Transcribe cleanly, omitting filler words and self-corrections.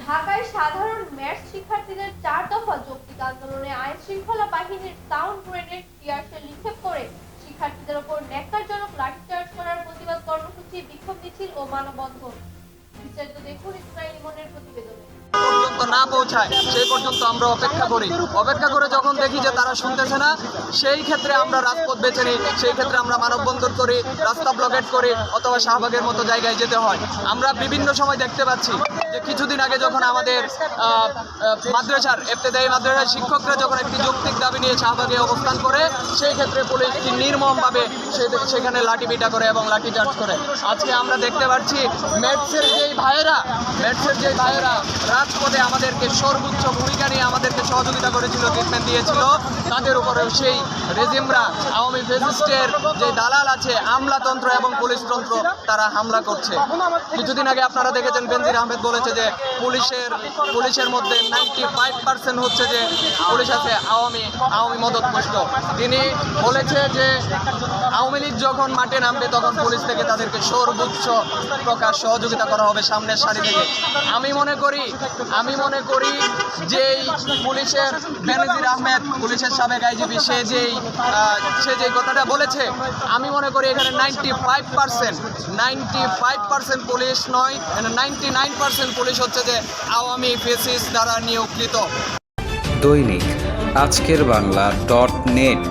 ঢাকায় সাধারণ ম্যাথস শিক্ষার্থীদের 4 দফা যৌক্তিক আন্দোলনে আইন শৃঙ্খলা বাহিনীর সাউন্ড গ্রেনেড টিয়ারশেল নিক্ষেপ করে শিক্ষার্থীদের ওপর ন্যাক্কারজনক লাঠিচার্জ করার প্রতিবাদ কর্মসূচি, বিক্ষোভ মিছিল ও মানববন্ধন। বিস্তারিত দেখুন ইসমাইল ইমনের প্রতিবেদনে। পর্যন্ত না পৌঁছায় সেই পর্যন্ত আমরা অপেক্ষা করে যখন দেখি যে তারা শুনতেছে না, সেই ক্ষেত্রে আমরা রাজপথ বেছে নিই। সেই ক্ষেত্রে আমরা মানববন্ধন করি, রাস্তা ব্লকেট করি, অথবা শাহবাগের মতো জায়গায় যেতে হয়। আমরা বিভিন্ন সময় দেখতে পাচ্ছি যে কিছুদিন আগে যখন আমাদের মাদ্রাসার ইবতেদায়ী মাদ্রাসার শিক্ষকরা যখন একটি যৌক্তিক দাবি নিয়ে শাহবাগে অবস্থান করে, সেই ক্ষেত্রে পুলিশ নির্মমভাবে সেখানে লাঠিপিটা করে এবং লাঠিচার্জ করে। আজকে আমরা দেখতে পাচ্ছি ম্যাথসের যেই ভাইয়েরা রাজপথে আমাদেরকে সর্বোচ্চ ভূমিকা নিয়ে আমাদেরকে সহযোগিতা করেছিল, ট্রিটমেন্ট দিয়েছিল, তাদের উপরেও সেই রেজিমরা, আওয়ামী ফ্যাসিস্টের যে দালাল আছে, আমলাতন্ত্র এবং পুলিশতন্ত্র, তারা হামলা করছে। কিছুদিন আগে আপনারা দেখেছেন বেনজির আহমেদ বলেছে যে পুলিশের মধ্যে 95% হচ্ছে যে পুলিশ আছে আওয়ামী মদতপুষ্ট। তিনি বলেছে যে আওয়ামী লীগ যখন মাঠে নামবে তখন পুলিশ থেকে তাদেরকে সর্বোচ্চ প্রকার সহযোগিতা করা হবে সামনের সারি থেকে। আমি মনে করি যে পুলিশের বেনজির আহমেদ, পুলিশের সাবেক আইজিপি, সে যেই কথাটা বলেছে, আমি মনে করি এখানে 95% পুলিশ নয়, 99% পুলিশ হচ্ছে যে আওয়ামী ফ্যাসিস্ট দ্বারা নিয়োগকৃত। দৈনিক আজকের বাংলা .net